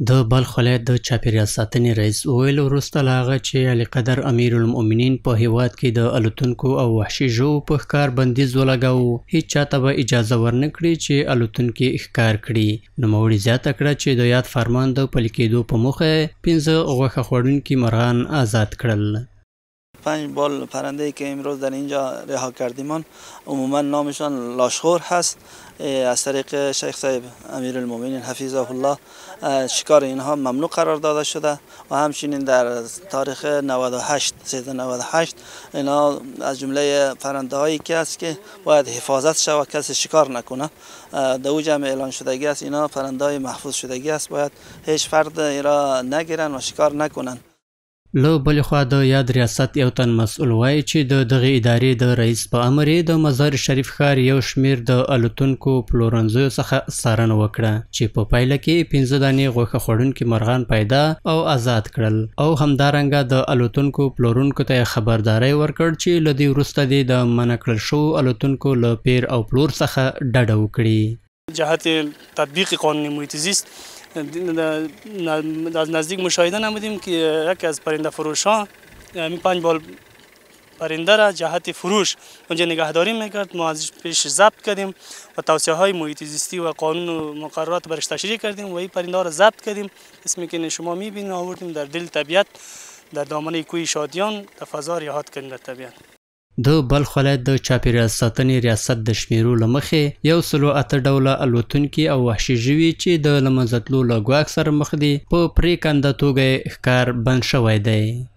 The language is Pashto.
د بلخ ولایت د چاپیریال ساتنې رئیس وویل وروسته له هغه چې علي قدر امیرالمؤمنین په هیواد کې د الوتونکو او وحشي ژوو په ښکار بندیز ولګاوه، هیڅ چاته به اجازه ورنه کړي چې الوتونکي ښکار کړي. نوموړي زیاته کړه چې د یاد فرمان د پلي کېدو په موخه 15 غوښه خوړونکي مرغان آزاد کړل. 5 بال پرنده که امروز در اینجا رها کردیم عموما نامشان لاشخور هست. از طریق شیخ صاحب امیرالمؤمنین حفظه الله شکار اینها ممنوع قرار داده شده و همچنین در تاریخ 98 اینا از جمله پرنده هایی که است که باید حفاظت شود، کسی شکار نکنه. در او جمع اعلان شدگی است، اینا پرنده های محفوظ شدگی است، باید هیچ فرد ایرا نگیرن و شکار نکنن. له بلې خوا د یاد ریاست یو تن مسؤل وایي چې د دغې ادارې د رئیس په امر یې د مزار شریف ښار یو شمېر د الوتونکو پلورنځیو څخه څارنه وکړه چې په پایله کې 15 دانې غوښه خوړونکي مرغان پیدا او آزاد کړل، او همدارنګه د الوتونکو پلورونکو ته خبرداری ورکړ چې له دې وروسته دې د منع کړل شوو الوتونکو له پیر او پلور څخه ډډه وکړي. جهت تطبیق قانون محیط زیست از نزدیک مشاهده نمودیم که یکی از پرنده فروشان 5 بال پرنده را جهت فروش اونجا نگهداری میکرد. ما ازش پیش ضبط کردیم و توصیه های محیط زیستی و قانون و مقررات برش تشریح کردیم و این پرنده را ضبط کردیم. اسمی که شما میبینید آوردیم در دل طبیعت، در دامنه کوی شادیان، در فضا ریاحت کردیم در طبیعت. د بلخ ولایت د چاپیریال ساتنې ریاست د شمیرو له مخې 108 ډوله الوتونکي او وحشي ژوي چې د له منځه تلو له ګواښ سره مخ دي په پرېکنده توګه ښکار بند شوی دی.